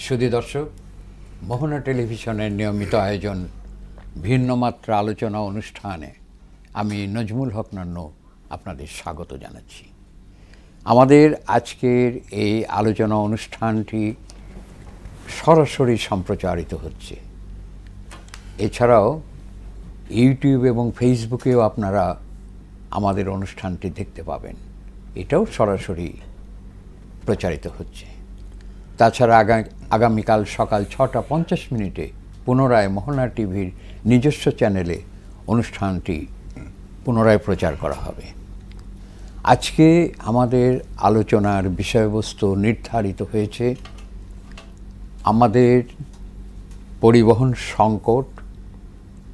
সুধী দর্শক, মোহনা টেলিভিশনের নিয়মিত আয়োজন ভিন্ন মাত্রা আলোচনা অনুষ্ঠানে আমি নজমুল হক নান্নু আপনাদের স্বাগত জানাচ্ছি। আমাদের আজকের এই আলোচনা অনুষ্ঠানটি সরাসরি সম্প্রচারিত হচ্ছে। এছাড়াও ইউটিউব এবং ফেসবুকেও আপনারা আমাদের অনুষ্ঠানটি দেখতে পাবেন, এটাও সরাসরি প্রচারিত হচ্ছে। তাছাড়া আগামীকাল সকাল 6:50 পুনরায় মোহনা টিভির নিজস্ব চ্যানেলে অনুষ্ঠানটি পুনরায় প্রচার করা হবে। আজকে আমাদের আলোচনার বিষয়বস্তু নির্ধারিত হয়েছে আমাদের পরিবহন সংকট,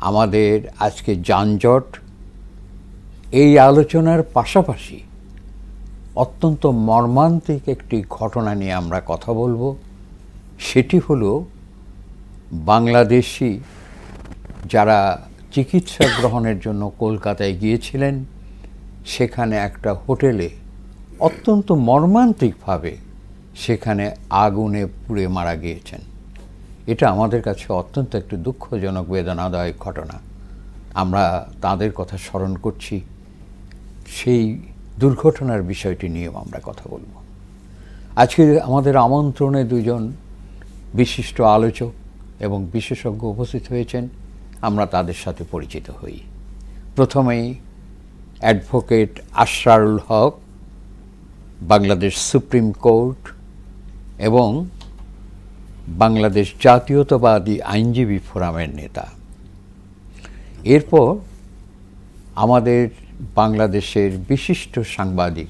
আমাদের আজকে যানজট। এই আলোচনার পাশাপাশি অত্যন্ত মর্মান্তিক একটি ঘটনা নিয়ে আমরা কথা বলবো। সেটি হলো বাংলাদেশি যারা চিকিৎসা গ্রহণের জন্য কলকাতায় গিয়েছিলেন, সেখানে একটা হোটেলে অত্যন্ত মর্মান্তিকভাবে সেখানে আগুনে পুড়ে মারা গিয়েছেন। এটা আমাদের কাছে অত্যন্ত একটি দুঃখজনক বেদনাদায়ক ঘটনা। আমরা তাদের কথা স্মরণ করছি, সেই দুর্ঘটনার বিষয়টি নিয়েও আমরা কথা বলবো। আজকে আমাদের আমন্ত্রণে দুজন বিশিষ্ট আলোচক এবং বিশেষজ্ঞ উপস্থিত হয়েছেন, আমরা তাদের সাথে পরিচিত হই। প্রথমেই অ্যাডভোকেট আশরারুল হক, বাংলাদেশ সুপ্রিম কোর্ট এবং বাংলাদেশ জাতীয়তাবাদী আইনজীবী ফোরামের নেতা। এরপর আমাদের বাংলাদেশের বিশিষ্ট সাংবাদিক,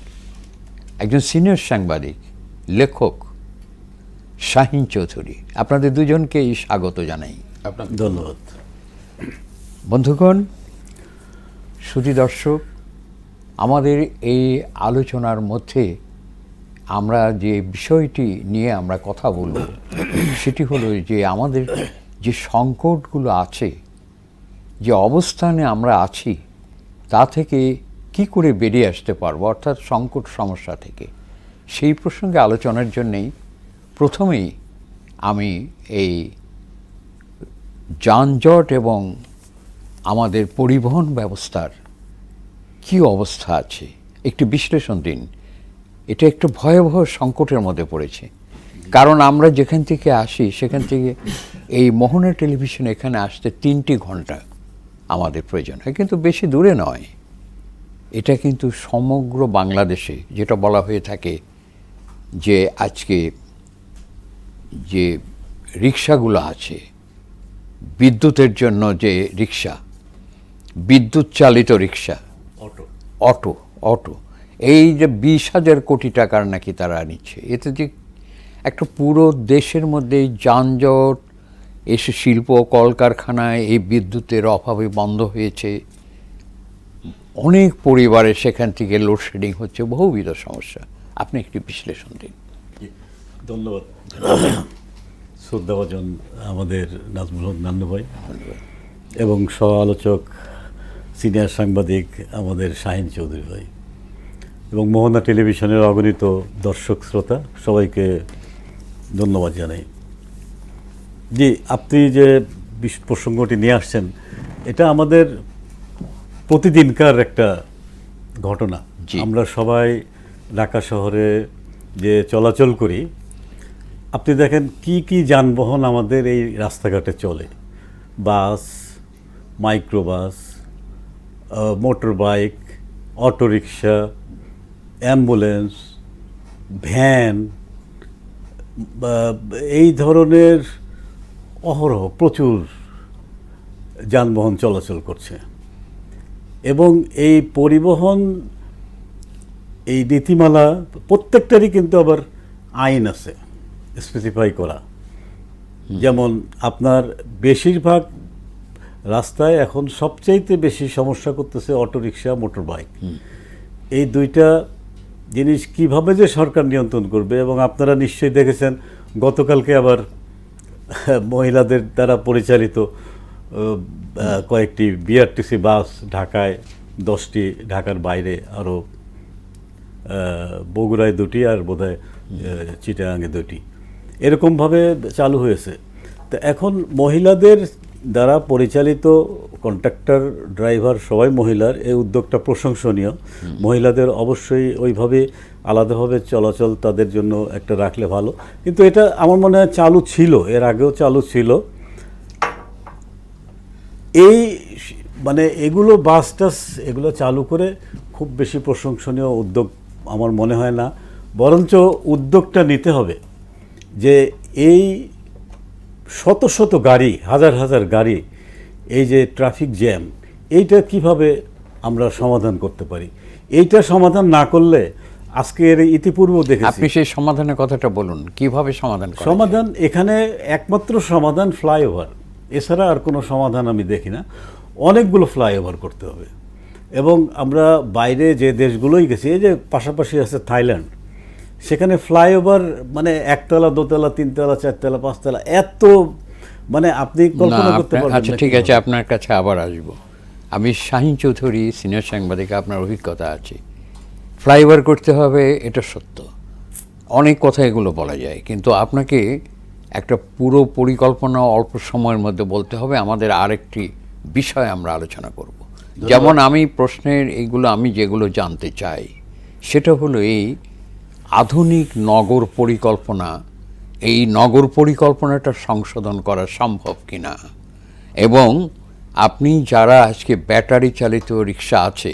একজন সিনিয়র সাংবাদিক, লেখক শাহিন চৌধুরী। আপনাদের দুজনকেই স্বাগত জানাই। আপনাকে ধন্যবাদ। বন্ধুগণ, সুধী দর্শক, আমাদের এই আলোচনার মধ্যে আমরা যে বিষয়টি নিয়ে আমরা কথা বলব সেটি হলো যে আমাদের যে সংকটগুলো আছে, যে অবস্থানে আমরা আছি, তা থেকে কি করে বেরিয়ে আসতে পারবো, অর্থাৎ সংকট সমস্যা থেকে। সেই প্রসঙ্গে আলোচনার জন্যেই প্রথমেই আমি এই যানজট এবং আমাদের পরিবহন ব্যবস্থার কি অবস্থা আছে একটি বিশ্লেষণ দিন। এটা একটু ভয়াবহ সংকটের মধ্যে পড়েছে, কারণ আমরা যেখান থেকে আসি সেখান থেকে এই মোহনা টেলিভিশন এখানে আসতে 3 ঘন্টা আমাদের প্রয়োজন হয়, কিন্তু বেশি দূরে নয়। এটা কিন্তু সমগ্র বাংলাদেশে যেটা বলা হয়ে থাকে যে আজকে যে রিক্সাগুলো আছে, বিদ্যুতের জন্য যে রিক্সা, বিদ্যুৎ চালিত রিক্সা, অটো অটো এই যে 20,000 কোটি টাকার নাকি তারা নিচ্ছে। এতে যে একটা পুরো দেশের মধ্যে যানজট এসে শিল্প কলকারখানায় এই বিদ্যুতের অভাবে বন্ধ হয়েছে, অনেক পরিবারে সেখান থেকে লোডশেডিং হচ্ছে, বহুবিধ সমস্যা। আপনি একটি বিশ্লেষণ দিন। ধন্যবাদ শ্রদ্ধাভাজন আমাদের নাজমুল হক নান্নু ভাই এবং সহ আলোচক সিনিয়র সাংবাদিক আমাদের শাহিন চৌধুরী ভাই এবং মোহনা টেলিভিশনের অগণিত দর্শক শ্রোতা সবাইকে ধন্যবাদ জানাই। জি, আপনি যে প্রসঙ্গটি নিয়ে আসছেন, এটা আমাদের প্রতিদিনকার একটা ঘটনা। আমরা সবাই ঢাকা শহরে যে চলাচল করি, আপনি দেখেন কি কি যানবাহন আমাদের এই রাস্তাঘাটে চলে। Bus, microbus, motor bike, auto rickshaw, ambulance, van, এই ধরনের অহরহ প্রচুর যানবাহন চলাচল করছে। এবং এই পরিবহন, এই নীতিমালা প্রত্যেকটারই কিন্তু আবার আইন আছে স্পেসিফাই করা। যেমন আপনার বেশিরভাগ রাস্তায় এখন সবচাইতে বেশি সমস্যা করতেছে অটোরিকশা, মোটর বাইক। এই দুইটা জিনিস কিভাবে যে সরকার নিয়ন্ত্রণ করবে। এবং আপনারা নিশ্চয়ই দেখেছেন গতকালকে আবার মহিলাদের দ্বারা পরিচালিত কয়েকটি বিআরটিসি বাস ঢাকায় 10টি, ঢাকার বাইরে আরও বগুড়ায় 2টি আর বোধহয় চিটাগাঙে 2টি, এরকমভাবে চালু হয়েছে। তো এখন মহিলাদের দ্বারা পরিচালিত কন্ট্রাক্টর ড্রাইভার সবাই মহিলার, এই উদ্যোগটা প্রশংসনীয়। মহিলাদের অবশ্যই ওইভাবে আলাদাভাবে চলাচল তাদের জন্য একটা রাখলে ভালো, কিন্তু এটা আমার মনে হয় চালু ছিল, এর আগেও চালু ছিল। এই মানে এগুলো বাস টাস এগুলো চালু করে খুব বেশি প্রশংসনীয় উদ্যোগ আমার মনে হয় না, বরঞ্চ উদ্যোগটা নিতে হবে যে এই শত শত গাড়ি, হাজার হাজার গাড়ি, এই যে ট্রাফিক জ্যাম, এইটা কিভাবে আমরা সমাধান করতে পারি। এইটা সমাধান না করলে আজকের ইতিপূর্ব দেখেছি। আপনি সেই সমাধানের কথাটা বলুন, কিভাবে সমাধান করা যায়? সমাধান এখানে একমাত্র সমাধান ফ্লাইওভার, এছাড়া আর কোনো সমাধান আমি দেখি না। অনেকগুলো ফ্লাইওভার করতে হবে, এবং আমরা বাইরে যে দেশগুলোই গেছি, এই যে পাশাপাশি আছে থাইল্যান্ড, সেখানে ফ্লাইওভার মানে একতলা, দোতলা, তিনতলা, চারতলা, পাঁচতলা, এত মানে আপনি কল্পনা করতে পারবেন আচ্ছা না ঠিক আছে, কিভাবে। আপনার কাছে আবার আসব। আমি শাহিন চৌধুরী, সিনিয়র সাংবাদিক, আপনার অভিজ্ঞতা আছে। ফ্লাইওভার করতে হবে, এটা সত্য, অনেক কথা এগুলো বলা যায়, কিন্তু আপনাকে একটা পুরো পরিকল্পনা অল্প সময়ের মধ্যে বলতে হবে। আমাদের আরেকটি বিষয় আমরা আলোচনা করব, যেমন আমি প্রশ্নের এইগুলো আমি যেগুলো জানতে চাই সেটা হলো এই আধুনিক নগর পরিকল্পনা, এই নগর পরিকল্পনাটা সংশোধন করা সম্ভব কিনা, এবং আপনি যারা আজকে ব্যাটারি চালিত রিক্সা আছে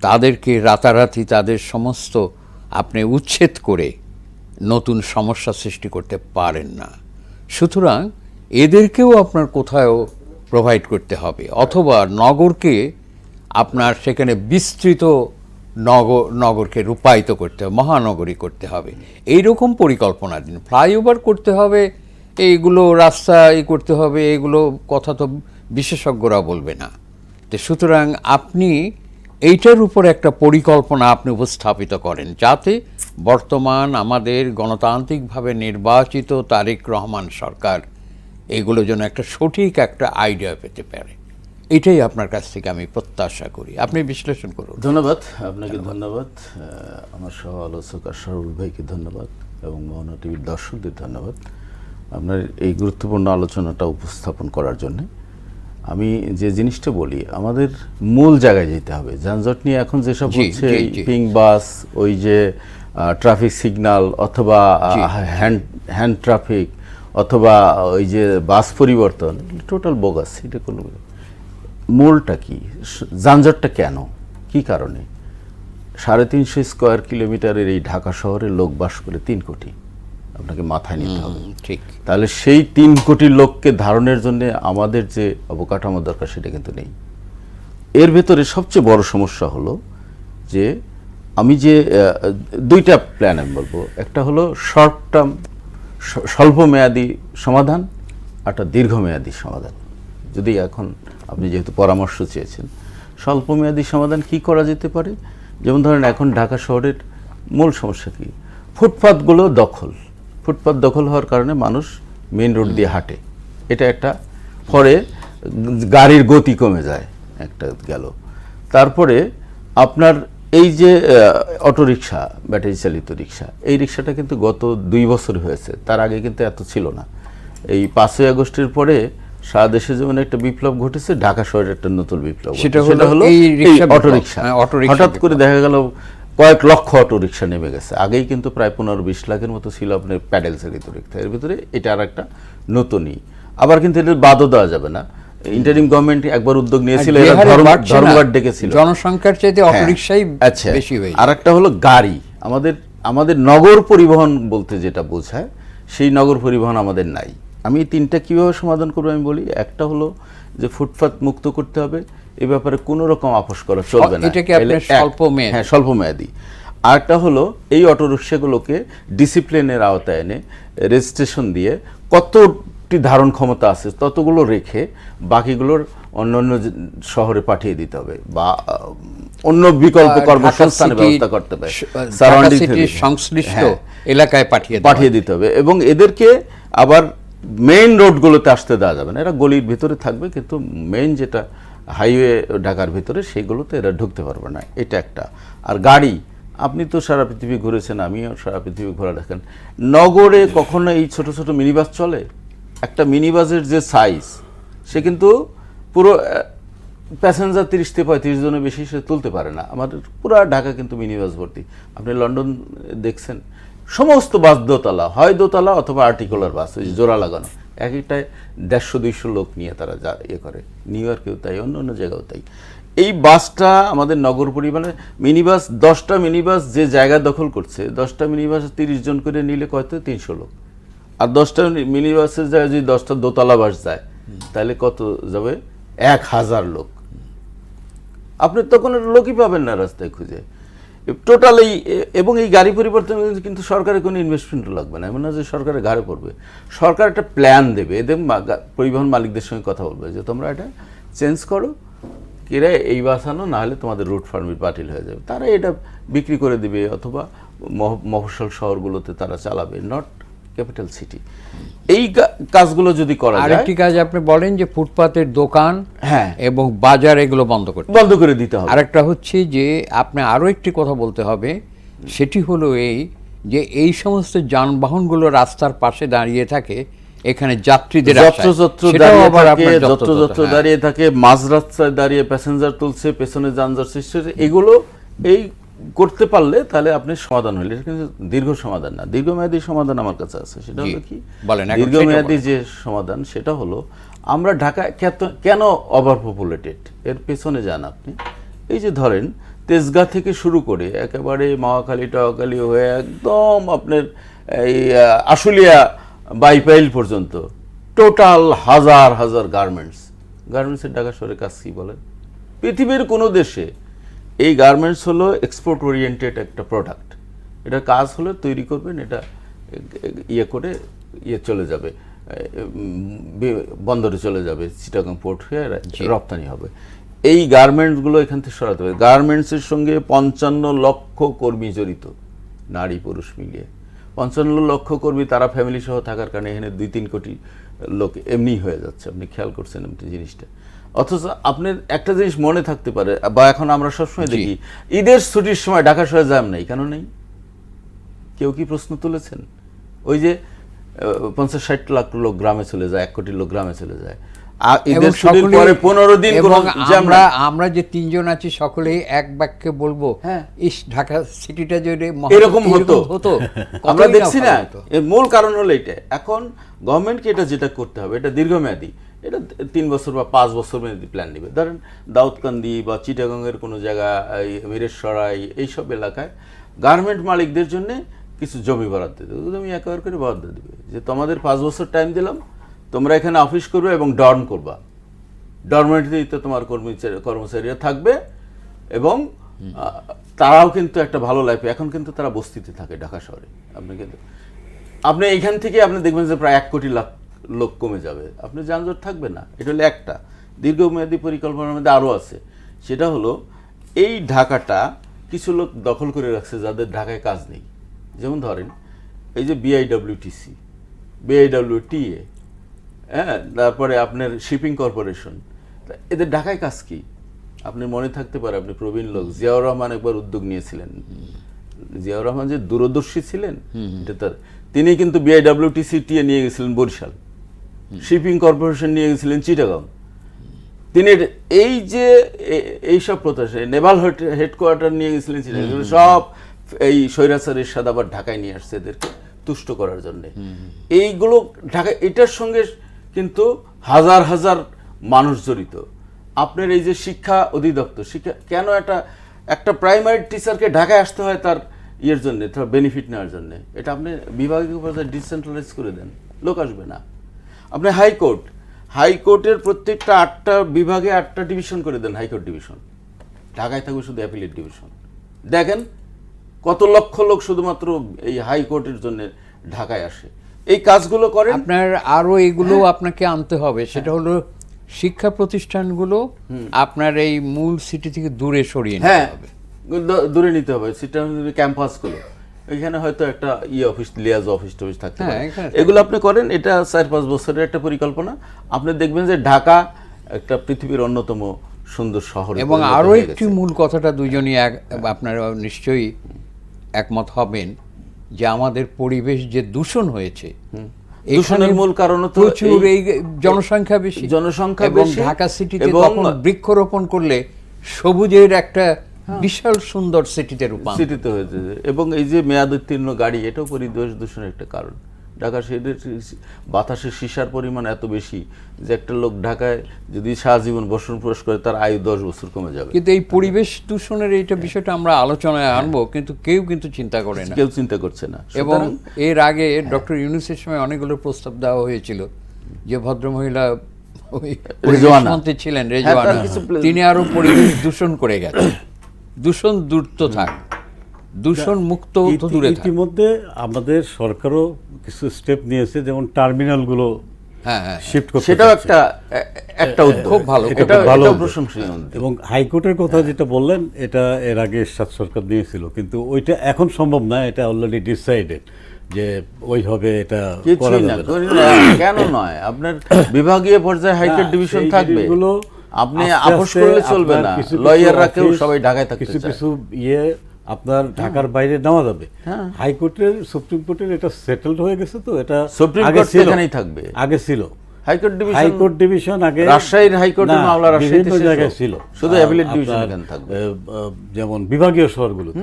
তাদেরকে রাতারাতি তাদের সমস্ত আপনি উচ্ছেদ করে নতুন সমস্যা সৃষ্টি করতে পারেন না। সুতরাং এদেরকেও আপনার কোথাও প্রোভাইড করতে হবে, অথবা নগরকে আপনার সেখানে বিস্তৃত নগরকে রূপায়িত করতে হবে, মহানগরী করতে হবে। এইরকম পরিকল্পনা দিন। ফ্লাইওভার করতে হবে, এইগুলো রাস্তা করতে হবে, এগুলো কথা তো বিশেষজ্ঞরা বলবে না। তো সুতরাং আপনি এইটার উপর একটা পরিকল্পনা আপনি উপস্থাপিত করেন, যাতে বর্তমান আমাদের গণতান্ত্রিকভাবে নির্বাচিত তারেক রহমান সরকার এগুলো যেন একটা সঠিক একটা আইডিয়া পেতে পারে। এটাই আপনার কাছ থেকে আমি প্রত্যাশা করি। আপনি বিশ্লেষণ করুন। ধন্যবাদ আপনাকে, ধন্যবাদ আমার সহ আলোচক আশরাফুল ভাইকে ধন্যবাদ, এবং মোহনা টিভির দর্শকদের ধন্যবাদ আপনার এই গুরুত্বপূর্ণ আলোচনাটা উপস্থাপন করার জন্য। আমি যে জিনিসটা বলি, আমাদের মূল জায়গায় যেতে হবে। যানজট নিয়ে এখন যেসব হচ্ছে, পিঙ্ক বাস, ওই যে ট্রাফিক সিগন্যাল, অথবা হ্যান্ড ট্রাফিক, অথবা ওই যে বাস পরিবর্তন, টোটাল বোগাস। এটা কোনো মূলটা কি, যানজটটা কেন, কি কারণে? 350 স্কোয়ার কিলোমিটারের এই ঢাকা শহরে লোক বাস করে 3 কোটি, আপনাকে মাথায় নিতে হবে। ঠিক। তাহলে সেই 3 কোটি লোককে ধারণের জন্য আমাদের যে অবকাঠামো দরকার সেটা কিন্তু নেই। এর ভেতরে সবচেয়ে বড় সমস্যা হলো যে আমি যে দুইটা প্ল্যান আমি বলবো, একটা হলো শর্ট টার্ম, স্বল্পমেয়াদী সমাধান, একটা দীর্ঘমেয়াদী সমাধান। যদি এখন আপনি যেহেতু পরামর্শ চেয়েছেন, স্বল্পমেয়াদী সমাধান কি করা যেতে পারে, যেমন ধরেন এখন ঢাকা শহরের মূল সমস্যা কি, ফুটপাথগুলো দখল। ফুটপাথ দখল হওয়ার কারণে মানুষ মেইন রোড দিয়ে হাঁটে, এটা একটা। পরে গাড়ির গতি কমে যায়, একটা গেল। তারপরে আপনার এই যে অটোরিকশা, ব্যাটারি চালিত রিক্সা, এই রিক্সাটা কিন্তু গত 2 বছর হয়েছে, তার আগে কিন্তু এত ছিল না। এই 5ই আগস্টের পরে সারা দেশে যেমন একটা বিপ্লব ঘটেছে, ঢাকা শহরে একটা নতুন বিপ্লব, সেটা হলো এই অটোরিকশা। হঠাৎ করে দেখা গেল কয়েক লক্ষ অটোরিকশা নেমে গেছে। আগেই কিন্তু প্রায় 15-20 লাখের মতো ছিল আপনার প্যাডেল চালিত রিক্সা। এর ভিতরে এটা আর একটা নতুনই। আবার কিন্তু এটা বাদও দেওয়া যাবে না। ইন্টারিম গভর্নমেন্ট একবার উদ্যোগ নিয়েছিল, ধর্মঘট ডেকেছিল, জনসংখ্যার চাইতে অটোরিকশাই বেশি হয়ে যায়। আর একটা হলো গাড়ি। আমাদের নগর পরিবহন বলতে যেটা বোঝায়, সেই নগর পরিবহন আমাদের নাই। আমি 3টা কিভাবে সমাধান করবো আমি বলি। একটা হলো যে ফুটপাত মুক্ত করতে হবে, এ ব্যাপারে কোনো রকম আপোষ করা চলবে না, এটাকে আপনার স্বল্পমেয়াদী। হ্যাঁ, স্বল্পমেয়াদী। আরেকটা হলো এই অটোরিকশাগুলোকে ডিসিপ্লিনের আওতায় এনে রেজিস্ট্রেশন দিয়ে কতটি ধারণ ক্ষমতা আছে ততগুলো রেখে বাকিগুলোর অন্যান্য শহরে পাঠিয়ে দিতে হবে, বা অন্য বিকল্প কর্মসংস্থানের ব্যবস্থা করতে হবে, সংশ্লিষ্ট এলাকায় পাঠিয়ে দিতে হবে। এবং এদেরকে আবার মেইন রোডগুলোতে আসতে দেওয়া যাবে না, এরা গলির ভিতরে থাকবে, কিন্তু মেইন যেটা হাইওয়ে ঢাকার ভিতরে সেইগুলোতে এরা ঢুকতে পারবে না, এটা একটা। আর গাড়ি, আপনি তো সারা পৃথিবী ঘুরেছেন, আমিও সারা পৃথিবী ঘোরা দেখেন, নগরে কখনো এই ছোট ছোট মিনি বাস চলে? একটা মিনি বাসের যে সাইজ, সে কিন্তু পুরো প্যাসেঞ্জার 30 থেকে 35 জনের বেশি সে তুলতে পারে না। আমাদের পুরো ঢাকা কিন্তু মিনি বাস ভর্তি। আপনি লন্ডন দেখছেন, সমস্ত বাস দোতলা, হয় দোতলা অথবা আর্টিকুলার বাস, ওই যে জোড়া লাগানো, এক একটায় 150-200 লোক নিয়ে তারা যা ইয়ে করে। নিউ ইয়র্কেও তাই, অন্য অন্য জায়গাও তাই। এই বাসটা আমাদের নগর পরিবহনে মিনি বাস, 10টা মিনি বাস যে জায়গা দখল করছে, 10টা মিনি বাস 30 জন করে নিলে কত? 300 লোক। আর 10টা মিনি বাসের জায়গায় যদি 10টা দোতলা বাস যায়, তাহলে কত যাবে? 1000 লোক। আপনি তো কোনো লোকই পাবেন না রাস্তায় খুঁজে টোটাল। এবং এই গাড়ি পরিবর্তন কিন্তু সরকারের কোনো ইনভেস্টমেন্টও লাগবে না, এমন না যে সরকারের ঘাড়ে পড়বে। সরকার একটা প্ল্যান দেবে, এদের পরিবহন মালিকদের সঙ্গে কথা বলবে যে তোমরা এটা চেঞ্জ করো, কিরে এই বাস আনো, নাহলে তোমাদের রুট পারমিট বাতিল হয়ে যাবে। তারা এটা বিক্রি করে দিবে, অথবা মফস্বল শহরগুলোতে তারা চালাবে, নট ক্যাপিটাল সিটি। এই কাজগুলো যদি করা যায়। আরেকটি কাজ আপনি বলেন যে ফুটপাতের দোকান, হ্যাঁ, এবং বাজার এগুলো বন্ধ করে দিতে হবে। আরেকটা হচ্ছে যে আপনি আরো একটি কথা বলতে হবে, সেটি হলো এই যে এই সমস্ত যানবাহনগুলো রাস্তার পাশে দাঁড়িয়ে থাকে, এখানে যাত্রীদের যত্র দাঁড়িয়ে থাকে, মাঝ রাস্তায় দাঁড়িয়ে প্যাসেঞ্জার তুলছে, পেছনে যানজট সৃষ্টি হচ্ছে। এগুলো এই করতে পারলে তাহলে আপনি সমাধান হইলে, এটা কিন্তু দীর্ঘ সমাধান না, দীর্ঘমেয়াদী সমাধান আমার কাছে আছে। সেটা হলো কি, দীর্ঘমেয়াদী যে সমাধান সেটা হলো, আমরা ঢাকা কেন ওভার পপুলেটেড, এর পেছনে যান আপনি। এই যে ধরেন তেজগাঁ থেকে শুরু করে একেবারে মহাখালী টাওয়াখালী হয়ে একদম আপনার এই আশুলিয়া বাইপাইল পর্যন্ত টোটাল হাজার হাজার গার্মেন্টসের ঢাকা শহরে কাজ কি বলেন? পৃথিবীর কোনো দেশে এই গার্মেন্টস হলো এক্সপোর্ট ওরিয়েন্টেড একটা প্রোডাক্ট। এটা কাজ হলে তৈরি করবেন, এটা চলে যাবে, বন্দরে চলে যাবে, চিটাগাং পোর্ট হয়ে রপ্তানি হবে। এই গার্মেন্টসগুলো এখান থেকে সরাতে হবে। গার্মেন্টসের সঙ্গে 55 লক্ষ কর্মী জড়িত, নারী পুরুষ মিলিয়ে 55 লক্ষ কর্মী, তারা ফ্যামিলি সহ থাকার কারণে এখানে 2-3 কোটি লোক এমনি হয়ে যাচ্ছে। আপনি খেয়াল করছেন এমনি জিনিসটা? অথচ আপনার একটা জিনিস মনে থাকতে পারে, বা এখন আমরা সবসময় দেখি ঈদের ছুটির সময় ঢাকা শহরে জ্যাম নেই, কেন নেই? কেউ কি প্রশ্ন তুলেছেন? ওই যে 50-60 লাখ লোক গ্রামে চলে যায়, 1 কোটি লোক গ্রামে চলে যায়, ঈদের ছুটির পরে 15 দিন আমরা যে 3 জন আছি সকলেই এক বাক্যে বলবো, ইস ঢাকা সিটিটা যদি এরকম হতো আমরা দেখছি না। এর মূল কারণ হলো এটা। এখন গভর্নমেন্টকে এটা যেটা করতে হবে, এটা দীর্ঘমেয়াদী, এটা 3 বছর বা 5 বছর মেয়াদী প্ল্যান নেবে। ধরেন দাউদকান্দি বা চিটাগাংয়ের কোনো জায়গা, মিরেশরাই, এইসব এলাকায় গার্মেন্ট মালিকদের জন্য কিছু জমি বরাদ্দ দেবে, জমি একবার করে বরাদ্দ দেবে, যে তোমাদের 5 বছর টাইম দিলাম, তোমরা এখানে অফিস করবে এবং ডর্ম করবা, ডরমেটরিতে তোমার কর্মচারীরা থাকবে, এবং তারাও কিন্তু একটা ভালো লাইফে। এখন কিন্তু তারা বস্তিতে থাকে ঢাকা শহরে। আপনি এইখান থেকে আপনি দেখবেন যে প্রায় 1 কোটি লোক কমে যাবে, আপনি যানজট থাকবে না। এটা হলো একটা দীর্ঘমেয়াদী পরিকল্পনার মধ্যে আরও আছে, সেটা হলো এই ঢাকাটা কিছু লোক দখল করে রাখছে যাদের ঢাকায় কাজ নেই। যেমন ধরেন এই যে BIWTC, BIWTA, হ্যাঁ, তারপরে আপনার শিপিং কর্পোরেশন, এদের ঢাকায় কাজ কি? আপনি মনে থাকতে পারে, আপনি প্রবীণ লোক, জিয়াউর রহমান একবার উদ্যোগ নিয়েছিলেন। জিয়াউর রহমান যে দূরদর্শী ছিলেন, তিনি কিন্তু BIWTCTA নিয়ে গেছিলেন বরিশাল, শিপিং কর্পোরেশন নিয়ে গেছিলেন চিটাগাং। তিনি এই যে এইসব প্রত্যাশা, নেভাল হেডকোয়ার্টার নিয়ে গেছিলেন চিটাগাং, সব এই স্বৈরাচারের এরশাদ আবার ঢাকায় নিয়ে আসছে এদেরকে তুষ্ট করার জন্য। এইগুলো ঢাকা, এটার সঙ্গে কিন্তু হাজার হাজার মানুষ জড়িত। আপনার এই যে শিক্ষা অধিদপ্তর, শিক্ষা কেন একটা প্রাইমারি টিচারকে ঢাকায় আসতে হয় তার ইয়ের জন্য, তার বেনিফিট নেওয়ার জন্য, এটা আপনি বিভাগীয় পর্যায়ে ডিসেন্ট্রালাইজ করে দেন, লোক আসবে না। আপনি হাইকোর্টের প্রত্যেকটা 8টা বিভাগে 8টা ডিভিশন করে দেন, হাইকোর্ট ডিভিশন, ঢাকায় থাকবে শুধু অ্যাপিলেট ডিভিশন। দেখেন কত লক্ষ লোক শুধুমাত্র এই হাইকোর্টের জন্য ঢাকায় আসে। এই কাজগুলো করেন। আপনার আরো এগুলো আপনাকে আনতে হবে, সেটা হলো শিক্ষা প্রতিষ্ঠানগুলো আপনার এই মূল সিটি থেকে দূরে সরিয়ে নিতে হবে, দূরে নিতে হবে। সেটা ক্যাম্পাসগুলো, এখানে হয়তো একটা অফিস, লিয়াজ অফিস থাকতে পারে, এগুলো আপনি করেন। এটা 4-5 বছরের একটা পরিকল্পনা। আপনি দেখবেন যে ঢাকা একটা পৃথিবীর অন্যতম সুন্দর শহর। এবং আরো একটি মূল কথাটা দুজনই আপনারা নিশ্চয়ই একমত হবেন যে আমাদের পরিবেশ যে দূষণ হয়েছে, দূষণের মূল কারণ তো প্রচুর এই জনসংখ্যা বেশি, জনসংখ্যা এবং বেশি, ঢাকা সিটিতে এবং তখন বৃক্ষরোপণ করলে সবুজের একটা বিশাল সুন্দর সিটিতে রূপান্তর। সিটিতে হয়েছে। এবং এই যে মেয়াদ উত্তীর্ণ গাড়ি, এটাও পরিবেশ দূষণের একটা কারণ। ঢাকা শহরের বাতাসের সীসার পরিমাণ এত বেশি যে একটা লোক ঢাকায় যদি সারাজীবন বসবাস করে তার আয়ু 10 বছর কমে যাবে। কিন্তু এই পরিবেশ দূষণের এইটা বিষয়টা আমরা আলোচনায় আনবো, কিন্তু কেউ কিন্তু চিন্তা করে না, কেউ চিন্তা করছে না। এবং এর আগে ডক্টর ইউনূসের সময় অনেকগুলো প্রস্তাব দেওয়া হয়েছিল যে ভদ্রমহিলা ওই পরিবেশ মন্ত্রী ছিলেন রেজওয়ানা, তিনি আরো পরিবেশ দূষণ করে গেছেন। দূষণ দূর তো থাক, দূষণ মুক্ত তো দূরে থাক। ইতিমধ্যে আমাদের সরকারও কিছু স্টেপ নিয়েছে, যেমন টার্মিনালগুলো শিফট করতে, সেটাও একটা উদ্যোগ, খুব ভালো, এটা খুব ভালো এটাও উদ্যোগ। প্রশংসনীয়। এবং হাইকোর্টের কথা যেটা বললেন, এটা এর আগে এরশাদ সরকার নিয়েছিল, কিন্তু ওইটা এখন সম্ভব না, এটা অলরেডি ডিসাইডেড যে ওইভাবে এটা করা কিছুই না, যাবে না। কেন নয়, আপনার বিভাগীয় পর্যায়ে হাইকোর্ট ডিভিশন সেই থাকবে, জিনিসগুলো আপনি আস্তে আপোষ আস্তে করলে চলবে আপনার না। কিছু কিছু লয়াররা কেউ অফিস, সবাই ঢাকায় থাকতে কিছু চায়। কিছু আপনার ঢাকার বাইরে নেওয়া যাবে। হাইকোর্টের, সুপ্রিম কোর্টের এটা সেটেলড হয়ে গেছে, তো এটা সুপ্রিম আগে কোর্ট ছিল, এখানেই থাকবে। আগে ছিল হাইকোর্ট ডিভিশন আগে রাজশাহীর হাইকোর্টের না, মামলা রাজশাহীতে বিভিন্ন জায়গায় ছিল, শুধু অ্যাপিলেট ডিভিশন আপনার, এখানে থাকবে। যেমন বিভাগীয় শহরগুলোতে।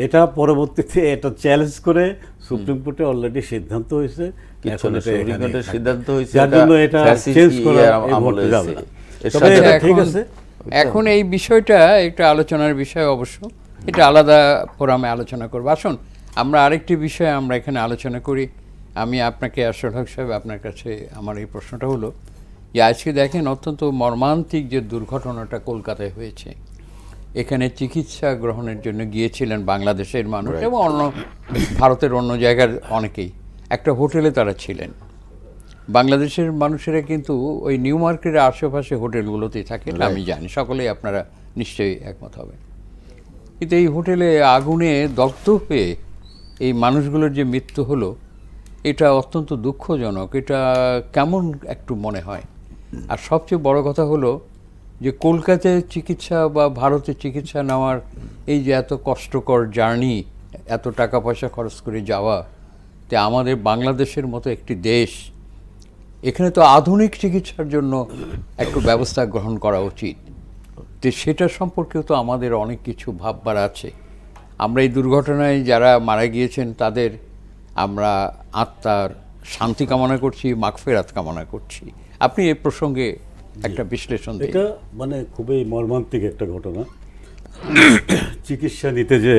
এটা পরবর্তীতে এটা চ্যালেঞ্জ করে সুপ্রিম কোর্টে অলরেডি সিদ্ধান্ত হয়েছে, এখন এটা সুপ্রিম এখানেই কোর্টের থাকবে। সিদ্ধান্ত হয়েছে, যার জন্য এটা চেঞ্জ করা এই আমলে মুহূর্তে যাবে না। এর তবে সাথে এটা এখন- ঠিক আছে। এখন এই বিষয়টা একটা আলোচনার বিষয়, অবশ্য এটা আলাদা ফোরামে আলোচনা করবো। আসুন আমরা আরেকটি বিষয়ে আমরা এখানে আলোচনা করি। আমি আপনাকে, আশরাফুল হক সাহেব, আপনার কাছে আমার এই প্রশ্নটা হলো যে আজকে দেখেন অত্যন্ত মর্মান্তিক যে দুর্ঘটনাটা কলকাতায় হয়েছে। এখানে চিকিৎসা গ্রহণের জন্য গিয়েছিলেন বাংলাদেশের মানুষ এবং অন্য ভারতের অন্য জায়গার অনেকেই। একটা হোটেলে তারা ছিলেন। বাংলাদেশের মানুষেরা কিন্তু ওই নিউ মার্কেটের আশেপাশে হোটেলগুলোতেই থাকে, আমি জানি, সকলেই আপনারা নিশ্চয়ই একমত হবেন। কিন্তু এই হোটেলে আগুনে দগ্ধ হয়ে এই মানুষগুলোর যে মৃত্যু হলো, এটা অত্যন্ত দুঃখজনক। এটা কেমন একটু মনে হয়। আর সবচেয়ে বড় কথা হলো যে কলকাতায় চিকিৎসা বা ভারতে চিকিৎসা নেওয়ার এই যে এত কষ্টকর জার্নি, এত টাকা পয়সা খরচ করে যাওয়া, তে আমাদের বাংলাদেশের মতো একটি দেশ, এখানে তো আধুনিক চিকিৎসার জন্য একটু ব্যবস্থা গ্রহণ করা উচিত। তো সেটা সম্পর্কেও তো আমাদের অনেক কিছু ভাববার আছে। আমরা এই দুর্ঘটনায় যারা মারা গিয়েছেন তাদের আমরা আত্মার শান্তি কামনা করছি, মাগফিরাত কামনা করছি। আপনি এই প্রসঙ্গে একটা বিশ্লেষণ দিন। এটা মানে খুবই মর্মান্তিক একটা ঘটনা। চিকিৎসা নিতে যে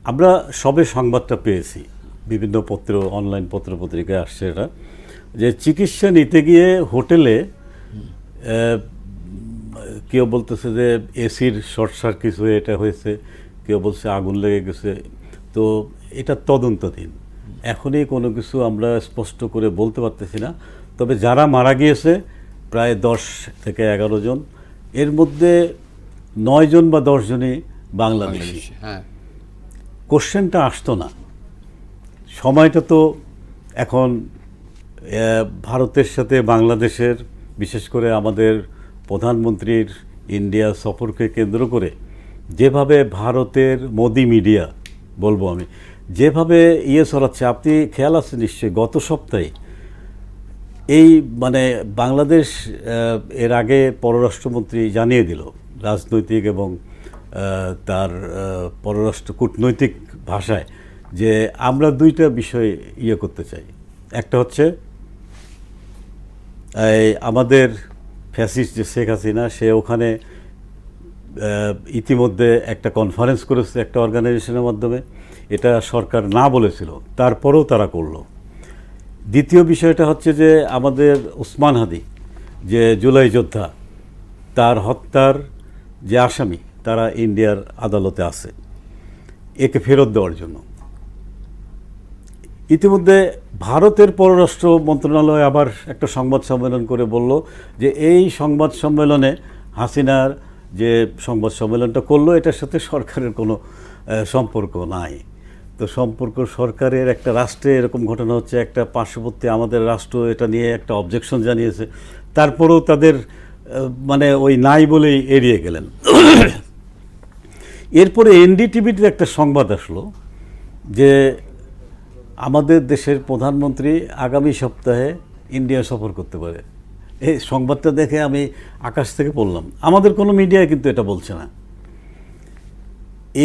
আমরা সবে সংবাদটা পেয়েছি, বিভিন্ন পত্র, অনলাইন পত্র পত্রিকায় আসছে এটা, যে চিকিৎসা নিতে গিয়ে হোটেলে কেউ বলতেছে যে এসির শর্ট সার্কিট হয়ে এটা হয়েছে, কেউ বলছে আগুন লেগে গেছে। তো এটা তদন্তাধীন, এখনই কোনো কিছু আমরা স্পষ্ট করে বলতে পারতেছি না। তবে যারা মারা গিয়েছে প্রায় 10 থেকে 11 জন, এর মধ্যে 9 জন বা 10 জনই বাংলাদেশি। হ্যাঁ, কোশ্চেনটা আসতো না। সময়টা তো এখন ভারতের সাথে বাংলাদেশের, বিশেষ করে আমাদের প্রধানমন্ত্রীর ইন্ডিয়া সফরকে কেন্দ্র করে যেভাবে ভারতের মোদি মিডিয়া, বলবো আমি, যেভাবে ছড়াচ্ছে, আপনি খেয়াল আছে নিশ্চয়ই, গত সপ্তাহে এই মানে বাংলাদেশ এর আগে পররাষ্ট্রমন্ত্রী জানিয়ে দিল রাজনৈতিক এবং তার পররাষ্ট্র কূটনৈতিক ভাষায় যে আমরা দুইটা বিষয় করতে চাই। একটা হচ্ছে আমাদের ফ্যাসিস্ট যে শেখ হাসিনা, সে ওখানে ইতিমধ্যে একটা কনফারেন্স করেছে একটা অর্গানাইজেশনের মাধ্যমে, এটা সরকার না বলেছিল, তারপরেও তারা করলো। দ্বিতীয় বিষয়টা হচ্ছে যে আমাদের ওসমান হাদি, যে জুলাই যোদ্ধা, তার হত্যার যে আসামি, তারা ইন্ডিয়ার আদালতে আছে, একে ফেরত দেওয়ার জন্য। ইতিমধ্যে ভারতের পররাষ্ট্র মন্ত্রণালয় আবার একটা সংবাদ সম্মেলন করে বলল যে এই সংবাদ সম্মেলনে হাসিনার যে সংবাদ সম্মেলনটা করলো, এটার সাথে সরকারের কোনো সম্পর্ক নাই। তো সম্পর্ক সরকারের, একটা রাষ্ট্রে এরকম ঘটনা হচ্ছে, একটা পার্শ্ববর্তী আমাদের রাষ্ট্র এটা নিয়ে একটা অবজেকশন জানিয়েছে, তারপরেও তাদের মানে ওই নাই বলেই এড়িয়ে গেলেন। এরপরে এনডিটিভিতে একটা সংবাদ আসলো যে আমাদের দেশের প্রধানমন্ত্রী আগামী সপ্তাহে ইন্ডিয়া সফর করতে পারে। এই সংবাদটা দেখে আমি আকাশ থেকে পড়লাম, আমাদের কোনো মিডিয়ায় কিন্তু এটা বলছে না।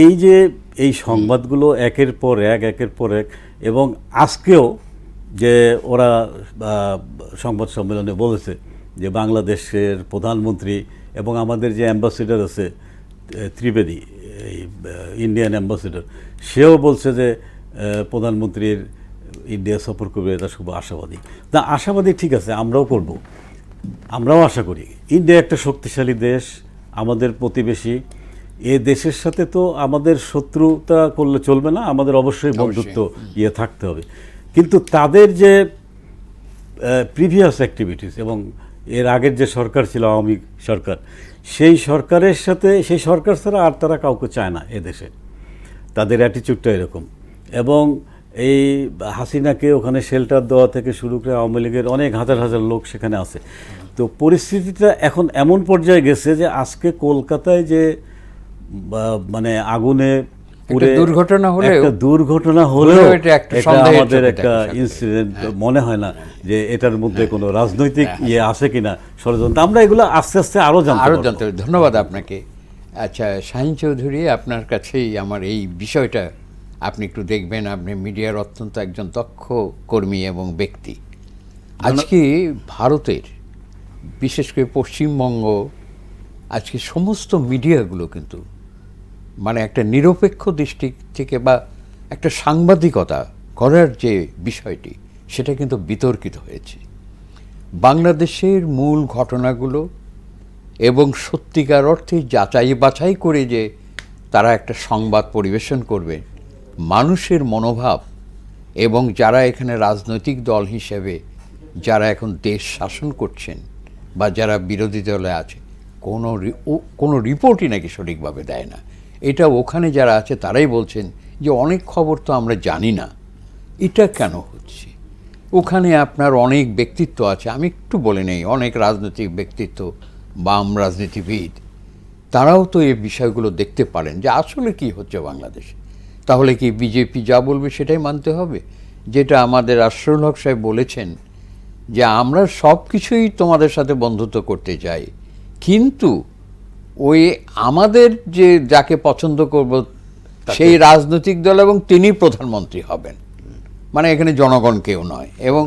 এই যে এই সংবাদগুলো একের পর এক এবং আজকেও যে ওরা সংবাদ সম্মেলনে বলেছে যে বাংলাদেশের প্রধানমন্ত্রী এবং আমাদের যে অ্যাম্বাসেডর আছে ত্রিবেদী, এই ইন্ডিয়ান অ্যাম্বাসেডর, সেও বলছে যে প্রধানমন্ত্রীর ইন্ডিয়া সফর করবে, এটা খুব আশাবাদী। না, আশাবাদী ঠিক আছে, আমরাও করব, আমরাও আশা করি। ইন্ডিয়া একটা শক্তিশালী দেশ, আমাদের প্রতিবেশী। এ দেশের সাথে তো আমাদের শত্রুতা করলে চলবে না, আমাদের অবশ্যই বন্ধুত্ব থাকতে হবে। কিন্তু তাদের যে প্রিভিয়াস অ্যাক্টিভিটিস এবং এর আগের যে সরকার ছিল আওয়ামী সরকার, সেই সরকারের সাথে, সেই সরকার ছাড়া আর তারা কাউকে চায় না এদেশে, তাদের অ্যাটিচিউডটা এরকম। এবং এই হাসিনাকে ওখানে শেল্টার দেওয়া থেকে শুরু করে আওয়ামী লীগের অনেক হাজার হাজার লোক সেখানে আছে। তো পরিস্থিতিটা এখন এমন পর্যায়ে গেছে যে আজকে কলকাতায় যে মানে আগুনে পুড়ে দুর্ঘটনা হলেও এটা আমাদের একটা ইনসিডেন্ট মনে হয় না যে এটার মধ্যে কোনো রাজনৈতিক আছে কিনা, ষড়যন্ত্র। আমরা এগুলো আস্তে আস্তে আরও জানতে। ধন্যবাদ আপনাকে। আচ্ছা শাহীন চৌধুরী, আপনার কাছেই আমার এই বিষয়টা আপনি একটু দেখবেন। আপনি মিডিয়ার অত্যন্ত একজন দক্ষ কর্মী এবং ব্যক্তি। আজকে ভারতের, বিশেষ করে পশ্চিমবঙ্গ, আজকে সমস্ত মিডিয়াগুলো কিন্তু মানে একটা নিরপেক্ষ দৃষ্টি থেকে বা একটা সাংবাদিকতা করার যে বিষয়টি, সেটা কিন্তু বিতর্কিত হয়েছে। বাংলাদেশের মূল ঘটনাগুলো এবং সত্যিকার অর্থে যাচাই বাছাই করে যে তারা একটা সংবাদ পরিবেশন করবে, মানুষের মনোভাব এবং যারা এখানে রাজনৈতিক দল হিসেবে যারা এখন দেশ শাসন করছেন বা যারা বিরোধী দলে আছে, কোনো রিপোর্টই নাকি সঠিকভাবে দেয় না। এটা ওখানে যারা আছে তারাই বলছেন যে অনেক খবর তো আমরা জানি না। এটা কেন হচ্ছে? ওখানে আপনার অনেক ব্যক্তিত্ব আছে, আমি একটু বলে নেই, অনেক রাজনৈতিক ব্যক্তিত্ব, বাম রাজনীতিবিদ, তারাও তো এই বিষয়গুলো দেখতে পারেন যে আসলে কি হচ্ছে বাংলাদেশে। তাহলে কি বিজেপি যা বলবে সেটাই মানতে হবে? যেটা আমাদের আশরাফুল হক সাহেব বলেছেন যে আমরা সব কিছুই তোমাদের সাথে বন্ধুত্ব করতে চাই, কিন্তু ওই আমাদের যে যাকে পছন্দ করব সেই রাজনৈতিক দল এবং তিনি প্রধানমন্ত্রী হবেন, মানে এখানে জনগণ কেউ নয়। এবং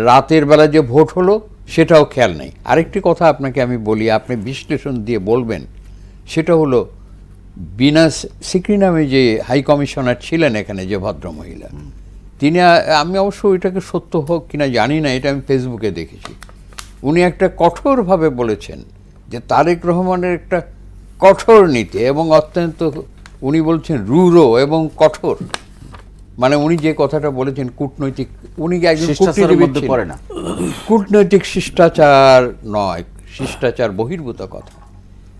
রাতের বেলা যে ভোট হলো সেটাও খেয়াল নেই। আরেকটি কথা আপনাকে আমি বলি, আপনি বিশ্লেষণ দিয়ে বলবেন, সেটা হলো বিনা সিকরি নামে যে হাই কমিশনার ছিলেন এখানে, যে ভদ্রমহিলা, তিনি, আমি অবশ্য এটাকে সত্য হোক কিনা জানি না, এটা আমি ফেসবুকে দেখেছি, উনি একটা কঠোরভাবে বলেছেন যে তারেক রহমানের একটা কঠোর নীতি এবং অত্যন্ত, উনি বলছেন রূঢ় এবং কঠোর, মানে উনি যে কথাটা বলেছেন কূটনৈতিক, উনি একজন কূটনীতিবিদ ছিলেন, কূটনৈতিক শিষ্টাচার নয়, শিষ্টাচার বহির্ভূত কথা।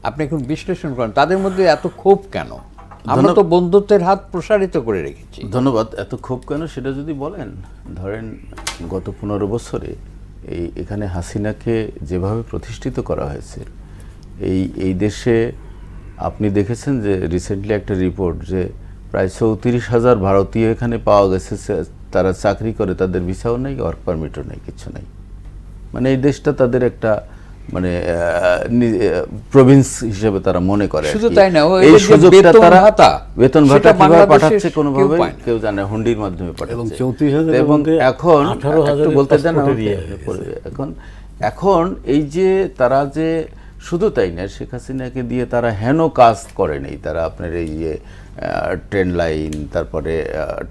আপনি এখন বিশ্লেষণ করেন তাদের মধ্যে এত ক্ষোভ কেন? আমরা তো বন্ধুত্বের হাত প্রসারিত করে রেখেছি। ধন্যবাদ। এত ক্ষোভ কেন সেটা যদি বলেন, ধরেন গত 15 বছরে এখানে হাসিনাকে যেভাবে প্রতিষ্ঠিত করা হয়েছে, এই দেশে আপনি দেখেছেন যে রিসেন্টলি একটা রিপোর্ট যে প্রায় 34,000 ভারতীয় এখানে পাওয়া গেছে, তারা চাকরি করে, তাদের ভিসাও নেই, ওয়ার্ক পারমিটও নেই, কিছু নেই। মানে এই দেশটা তাদের একটা মানে প্রভিন্স হিসেবে তারা মনে করে। শুধু তাই না, এই সুযোগটা তারা বেতন ভাতা কিভাবে পাঠাচ্ছে কোনোভাবে কেউ জানে, হুন্ডির মাধ্যমে পাঠাচ্ছে। এবং এখন একটু বলতে দেন, এখন এই যে তারা যে শুধু তাই না, শেখ হাসিনাকে দিয়ে তারা হেন কাজ করেনি। তারা আপনার এই যে ট্রেন লাইন, তারপরে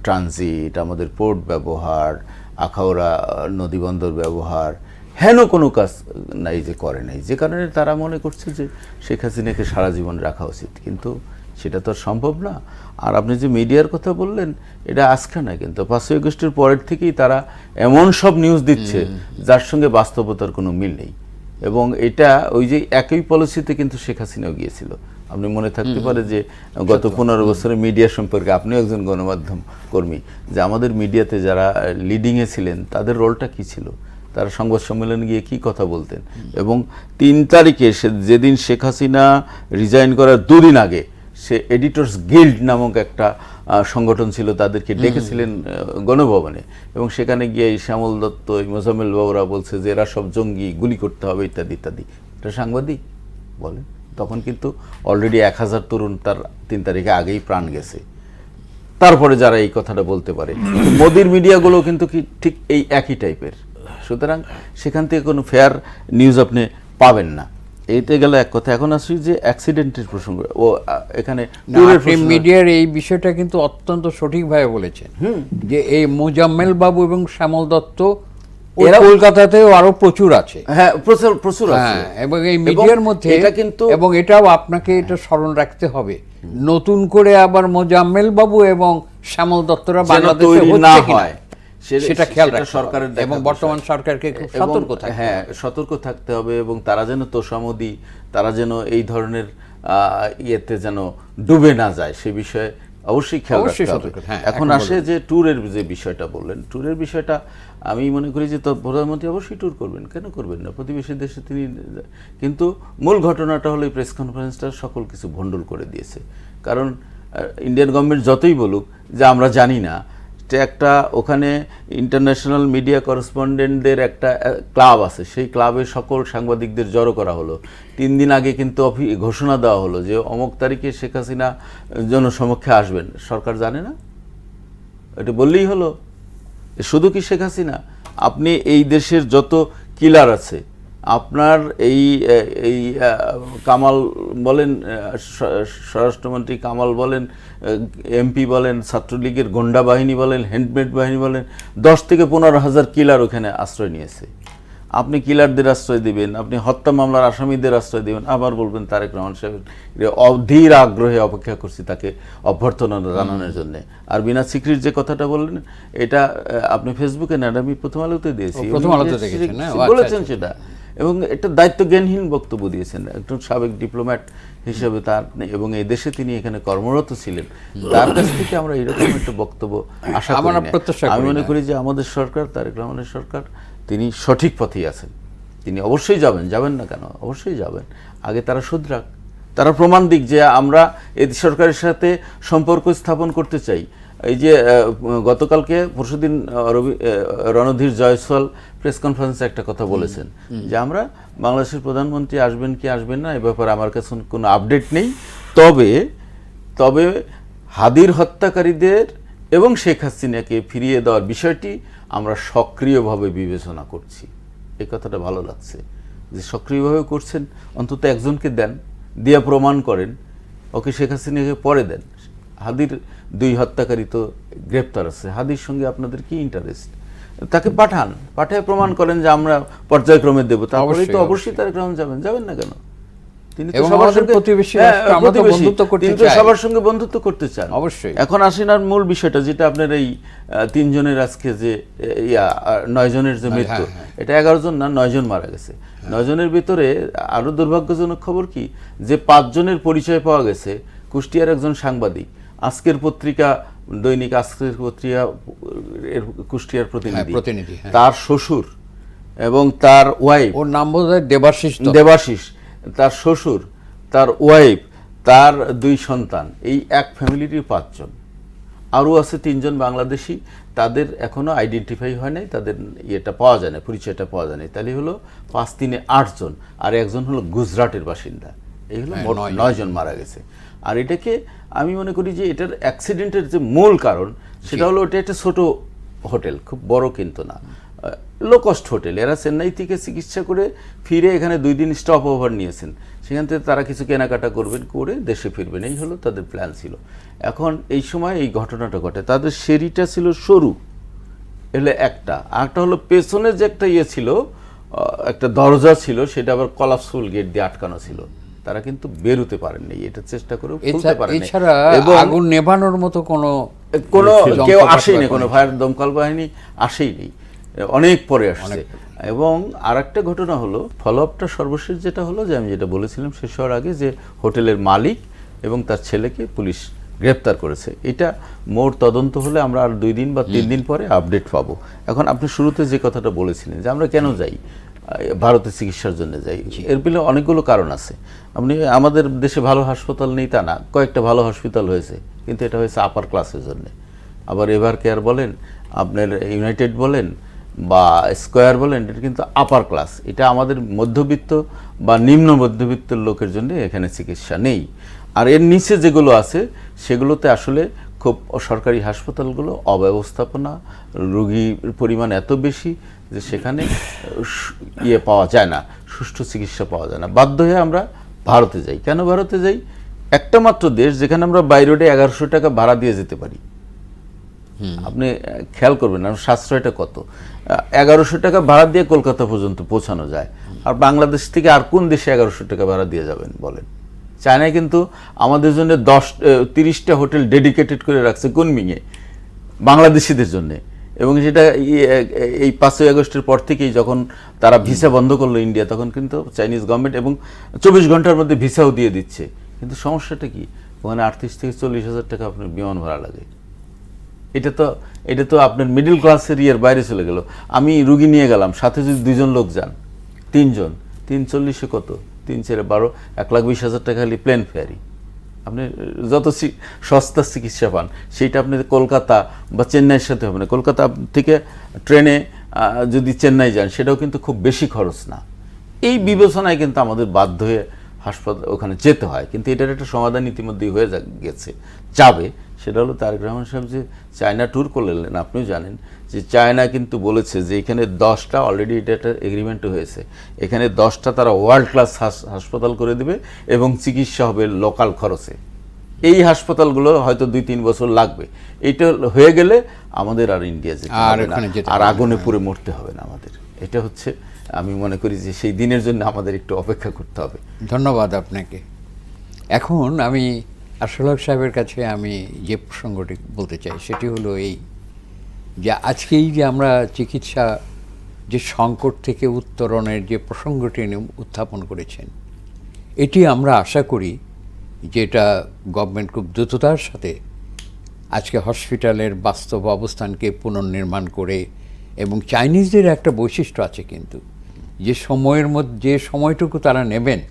ট্রানজিট, আমাদের পোর্ট ব্যবহার, আখাউড়া নদীবন্দর ব্যবহার, হেন কোনো কাজ নাই যে করে নাই, যে কারণে তারা মনে করছে যে শেখ হাসিনাকে সারা জীবন রাখা উচিত। কিন্তু সেটা তো সম্ভব না। আর আপনি যে মিডিয়ার কথা বললেন, এটা আজকে না, কিন্তু 5ই আগস্টের পরের থেকেই তারা এমন সব নিউজ দিচ্ছে যার সঙ্গে বাস্তবতার কোনো মিল নেই। এবং এটা ওই যে একই পলিসিতে কিন্তু শেখ হাসিনাও গিয়েছিল। আপনি মনে থাকতে পারে যে গত 15 বছরে মিডিয়া সম্পর্কে, আপনিও একজন গণমাধ্যম কর্মী, যে আমাদের মিডিয়াতে যারা লিডিংয়ে ছিলেন তাদের রোলটা কী ছিল, তারা সংবাদ সম্মেলনে গিয়ে কী কথা বলতেন। এবং 3 তারিখে যেদিন শেখ হাসিনা রিজাইন করার 2 দিন আগে সে এডিটর্স গিল্ড নামক একটা সংগঠন ছিল, তাদেরকে ডেকেছিলেন গণভবনে, এবং সেখানে গিয়ে এই শ্যামল দত্ত, এই মোজাম্মেল বাবুরা বলছে যে এরা সব জঙ্গি, গুলি করতে হবে ইত্যাদি ইত্যাদি। এটা সাংবাদিক বলেন? তখন কিন্তু অলরেডি 1000 তরুণ তার 3 তারিখে আগেই প্রাণ গেছে। তারপরে যারা এই কথাটা বলতে পারে, মোদির মিডিয়াগুলো কিন্তু কি ঠিক এই একই টাইপের। সুতরাং সেখান থেকে কোনো ফেয়ার নিউজ আপনি পাবেন না। এইতে গেল এক কথা। এখন আসি যে অ্যাক্সিডেন্টের প্রসঙ্গ, ও এখানে মিডিয়ার এই বিষয়টা কিন্তু অত্যন্ত সঠিকভাবে বলেছেন যে এই মোজাম্মেল বাবু এবং শ্যামল দত্ত এরা কলকাতাতেও আরো প্রচুর আছে। হ্যাঁ, প্রচুর আছে। হ্যাঁ, এবং এই মিডিয়ার মধ্যে এটা কিন্তু, এবং এটাও আপনাকে এটা স্মরণ রাখতে হবে, নতুন করে আবার মোজাম্মেল বাবু এবং শ্যামল দত্তরা বাংলাদেশে হচ্ছে কিনা সেটা খেয়াল রাখতে সরকারের, এবং বর্তমান সরকারকে খুব সতর্ক থাকতে হবে। হ্যাঁ, সতর্ক থাকতে হবে, এবং তারা যেন তোষামোদি, তারা যেন এই ধরনের ইয়েতে যেন ডুবে না যায় সে বিষয়ে অবশ্যই খেয়াল রাখতে হবে। এখন আসে যে ট্যুরের যে বিষয়টা বললেন, ট্যুরের বিষয়টা আমি মনে করি যে প্রধানমন্ত্রী অবশ্যই ট্যুর করবেন, কেন করবেন না? প্রতিবেশী দেশে তিনি, কিন্তু মূল ঘটনাটা হলো এই প্রেস কনফারেন্সটা সকল কিছু ভণ্ডুল করে দিয়েছে। কারণ ইন্ডিয়ান গভর্নমেন্ট যতই বলুক যে আমরা জানি না, একটা ওখানে ইন্টারন্যাশনাল মিডিয়া করেসপন্ডেন্টদের একটা ক্লাব আছে, সেই ক্লাবে সকল সাংবাদিকদের জড়ো করা হলো। 3 দিন আগে কিন্তু ঘোষণা দেওয়া হলো যে অমুক তারিখে শেখ হাসিনা জনসমক্ষে আসবেন। সরকার জানে না? এটা বললেই হলো। শুধু কি শেখ হাসিনা, আপনি এই দেশের যত কিলার আছে, আপনার এই কামাল বলেন, স্বরাষ্ট্রমন্ত্রী কামাল বলেন, এমপি বলেন, ছাত্রলীগের গন্ডা বাহিনী বলেন, হ্যান্ডমেড বাহিনী বলেন, 10 থেকে 15,000 কিলার ওখানে আশ্রয় নিয়েছে। আপনি কিলারদের আশ্রয় দিবেন, আপনি হত্যা মামলার আসামিদের আশ্রয় দিবেন, আবার বলবেন তারেক রহমান সাহেব অধীর আগ্রহে অপেক্ষা করছি তাকে অভ্যর্থনা জানানোর জন্য। আর বিনা সিক্রির যে কথাটা বললেন, এটা আপনি ফেসবুকে না, আমি প্রথম আলোতে দিয়েছি, বলেছেন সেটা, এবং একটা দায়িত্ব জ্ঞানহীন বক্তব্য দিয়েছেন একজন সাবেক ডিপ্লোম্যাট হিসেবে তার, এবং এই দেশে তিনি এখানে কর্মরত ছিলেন, তার কাছ থেকে আমরা এরকম একটা বক্তব্য আশা করি না। আমি মনে করি যে আমাদের সরকার, তারেক রহমানের সরকার, তিনি সঠিক পথেই আছেন। তিনি অবশ্যই যাবেন না কেন? অবশ্যই যাবেন। আগে তারা শুধরাক, তারা প্রমাণ দিক যে আমরা এই সরকারের সাথে সম্পর্ক স্থাপন করতে চাই। এই যে গতকালকে পরশুদিন রণধীর জয়সওয়াল প্রেস কনফারেন্সে একটা কথা বলেছেন যে আমরা বাংলাদেশের প্রধানমন্ত্রী আসবেন কি আসবেন না এ ব্যাপারে আমার কাছে কোনো আপডেট নেই, তবে হাদির হত্যাকারীদের এবং শেখ হাসিনাকে ফিরিয়ে দেওয়ার বিষয়টি আমরা সক্রিয়ভাবে বিবেচনা করছি। এই কথাটা ভালো লাগছে যে সক্রিয়ভাবে করছেন। অন্তত একজনকে দেন, দিয়ে প্রমাণ করেন, ওকে শেখ হাসিনাকে পরে দেন। হাদির 2 হত্যাকারী তো গ্রেপ্তার আছে, হাদির সঙ্গে আপনাদের কি ইন্টারেস্ট? তাকে পাঠায় প্রমাণ করেন যে আমরা পর্যায়ক্রমে দেবো, তারপরে তো অবশ্যই তারেক রহমান যাবেন না কেন? তিনি তো সবার সঙ্গে সবার সঙ্গে বন্ধুত্ব করতে চান অবশ্যই। এখন আসেন আর মূল বিষয়টা, যেটা আপনার এই 3 জনের আজকে যে 9 জনের যে মৃত্যু, এটা 11 জন না 9 জন মারা গেছে। 9 জনের ভিতরে আরো দুর্ভাগ্যজনক খবর কি, যে 5 জনের পরিচয় পাওয়া গেছে। কুষ্টিয়ার একজন সাংবাদিক, আজকের পত্রিকা, দৈনিক আজকের পত্রিকা এর কুষ্টিয়ার প্রতিনিধি, তার শ্বশুর এবং তার ওয়াইফ, ওর নাম বোধহয় দেবাশিস, তার শ্বশুর, তার ওয়াইফ, তার 2 সন্তান, এই এক ফ্যামিলির 5 জন। আরও আছে 3 জন বাংলাদেশি, তাদের এখনো আইডেন্টিফাই হয় নাই, তাদের ইয়েটা পাওয়া যায় না, পরিচয়টা পাওয়া যায় না। তাহলে হলো 5 3 8 জন, আর একজন হলো গুজরাটের বাসিন্দা। এই হলো মোট 9 জন মারা গেছে। আর এটাকে আমি মনে করি যে এটার অ্যাক্সিডেন্টের যে মূল কারণ, সেটা হলো এটা একটা ছোট হোটেল, খুব বড় কিন্তু না, লো কস্ট হোটেল। এরা চেন্নাই থেকে চিকিৎসা করে ফিরে এখানে 2 দিন স্টপ ওভার নিয়েছেন, সেখান থেকে তারা কিছু কেনাকাটা করবেন, করে দেশে ফিরবেন, এই হলো তাদের প্ল্যান ছিল। এখন এই সময় এই ঘটনাটা ঘটে। তাদের সিঁড়িটা ছিল সরু, এলে একটা হলো পেছনে যে একটা ইয়ে ছিল, একটা দরজা ছিল, সেটা আবার কলাপসুল গেট দিয়ে আটকানো ছিল। তারা কিন্তু বেরোতে পারেননি, এটা চেষ্টা করেও খুলতে পারেননি। এছাড়া আগুন নেভানোর মতো কোনো কেউ আসেনি, কোনো ফায়ার দমকল বাহিনী আসেইনি, অনেক পরে আসছে। এবং আরেকটা ঘটনা হলো, ফলো আপটা সর্বশেষ যেটা হলো, যে আমি যেটা বলেছিলাম শেষ হওয়ার আগে, যে হোটেলের মালিক এবং তার ছেলেকে পুলিশ গ্রেপ্তার করেছে। এটা মোট তদন্ত হলে আমরা আর 2 দিন বা 3 দিন পরে আপডেট পাবো। এখন আপনি শুরুতে যে কথাটা বলেছিলেন যে আমরা কেন যাই, ভারতে চিকিৎসার জন্য যায়। এর পেলে অনেকগুলো কারণ আছে। আপনি আমাদের দেশে ভালো হাসপাতাল নেই তা না, কয়েকটা ভালো হসপিটাল হয়েছে, কিন্তু এটা হয়েছে আপার ক্লাসের জন্য। আবার এভার কেয়ার বলেন, আপনার ইউনাইটেড বলেন বা স্কয়ার বলেন, এটা কিন্তু আপার ক্লাস। এটা আমাদের মধ্যবিত্ত বা নিম্ন মধ্যবিত্তের লোকের জন্য এখানে চিকিৎসা নেই। আর এর নিচে যেগুলো আছে সেগুলোতে আসলে খুব সরকারি হাসপাতালগুলো অব্যবস্থাপনা, রোগীর পরিমাণ এত বেশি যে সেখানে পাওয়া যায় না, সুষ্ঠু চিকিৎসা পাওয়া যায় না। বাধ্য হয়ে আমরা ভারতে যাই। কেন ভারতে যাই? একটা মাত্র দেশ যেখানে আমরা বাই রোডে 1100 টাকা ভাড়া দিয়ে যেতে পারি। আপনি খেয়াল করবেন আর সাশ্রয়টা কত। 1100 টাকা ভাড়া দিয়ে কলকাতা পর্যন্ত পৌঁছানো যায়। আর বাংলাদেশ থেকে আর কোন দেশে 1100 টাকা ভাড়া দিয়ে যাবেন বলেন? চায়নায় কিন্তু আমাদের জন্য 30টা হোটেল ডেডিকেটেড করে রাখছে কুনমিংয়ে বাংলাদেশিদের জন্য। এবং সেটা এই 5ই আগস্টের পর থেকেই যখন তারা ভিসা বন্ধ করলো ইন্ডিয়া, তখন কিন্তু চাইনিজ গভর্নমেন্ট এবং 24 ঘন্টার মধ্যে ভিসাও দিয়ে দিচ্ছে। কিন্তু সমস্যাটা কি? ওখানে 38 থেকে 40 হাজার টাকা আপনার বিমান ভাড়া লাগে। এটা তো আপনার মিডল ক্লাসের ইয়ের বাইরে চলে গেল। আমি রুগী নিয়ে গেলাম, সাথে যদি 2জন লোক যান, 3জন, 340-এ কত? 3×4=12, 1,20,000 টাকা খালি প্লেন ফেয়ারি। আপনি যত সস্তা চিকিৎসা পান সেইটা আপনি কলকাতা বা চেন্নাইয়ের সাথে হবে না। কলকাতা থেকে ট্রেনে যদি চেন্নাই যান সেটাও কিন্তু খুব বেশি খরচ না। এই বিবেচনায় কিন্তু আমাদের বাধ্য হয়ে হাসপাতাল ওখানে যেতে হয়। কিন্তু এটার একটা সমাধান ইতিমধ্যেই হয়ে গেছে, যাবে। সেটা হলো তারেক রহমান সাহেব যে চায়না ট্যুর করলেন, আপনিও জানেন যে চায়না কিন্তু বলেছে যে এখানে 10টা অলরেডি এটা একটা এগ্রিমেন্টও হয়েছে, এখানে 10টা তারা ওয়ার্ল্ড ক্লাস হাসপাতাল করে দেবে এবং চিকিৎসা হবে লোকাল খরচে। এই হাসপাতালগুলো হয়তো 2-3 বছর লাগবে। এটা হয়ে গেলে আমাদের আর ইন্ডিয়া যেতে হবে না, আর আগুনে পুড়ে মরতে হবে না আমাদের। এটা হচ্ছে, আমি মনে করি যে সেই দিনের জন্য আমাদের একটু অপেক্ষা করতে হবে। ধন্যবাদ আপনাকে। এখন আমি আশরাফুল হক সাহেবের কাছে আমি যে প্রসঙ্গটি বলতে চাই সেটি হলো এই যে আজকেই যে আমরা চিকিৎসা যে সংকট থেকে উত্তরণের যে প্রসঙ্গটি উত্থাপন করেছেন, এটি আমরা আশা করি যে এটা গভর্নমেন্ট খুব দ্রুততার সাথে আজকে হসপিটালের বাস্তব অবস্থানকে পুনর্নির্মাণ করে, এবং চাইনিজদের একটা বৈশিষ্ট্য আছে কিন্তু যে সময়ের মধ্যে যে সময়টুকু তারা নেবেন,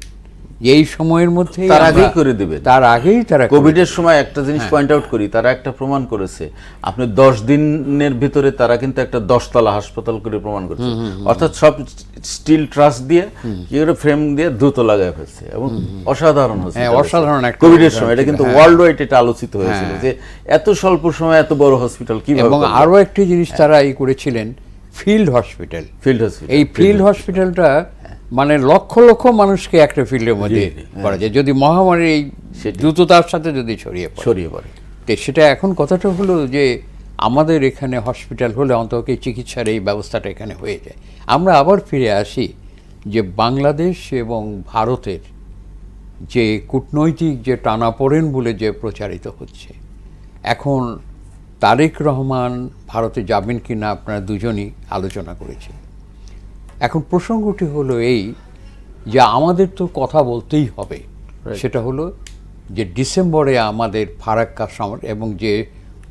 এই সময়ের মধ্যে তার আগেই করে দেবেন। তার আগেই তারা কোভিডের সময় একটা জিনিস পয়েন্ট আউট করি, তারা একটা প্রমাণ করেছে, আপনি 10 দিনের ভিতরে তারা কিন্তু একটা 10তলা হাসপাতাল করে প্রমাণ করেছে। অর্থাৎ সব স্টিল ট্রাস দিয়ে কি করে ফ্রেম দিয়ে দ্রুত লাগায় ফেলছে এবং অসাধারণ হচ্ছে। অসাধারণ একটা কোভিডের সময় এটা কিন্তু ওয়ার্ল্ড ওয়াইড এটা আলোচিত হয়েছিল যে এত স্বল্প সময়ে এত বড় হসপিটাল কিভাবে। এবং আরো একটি জিনিস তারা এই করেছিলেন, ফিল্ড হসপিটাল। এই ফিল্ড হসপিটালটা মানে লক্ষ লক্ষ মানুষকে একটা ফিল্ডের মধ্যে করা যায় যদি মহামারী এই দ্রুততার সাথে যদি ছড়িয়ে পড়ে। তো সেটা এখন কথাটা হলো যে আমাদের এখানে হসপিটাল হলে অন্তত চিকিৎসার এই ব্যবস্থাটা এখানে হয়ে যায়। আমরা আবার ফিরে আসি যে বাংলাদেশ এবং ভারতের যে কূটনৈতিক যে টানাপোড়েন বলে যে প্রচারিত হচ্ছে, এখন তারেক রহমান ভারতে যাবেন কি না আপনারা দুজনই আলোচনা করেছেন। এখন প্রসঙ্গটি হলো এই যে আমাদের তো কথা বলতেই হবে, সেটা হলো যে ডিসেম্বরে আমাদের ফারাক্কা সমর এবং যে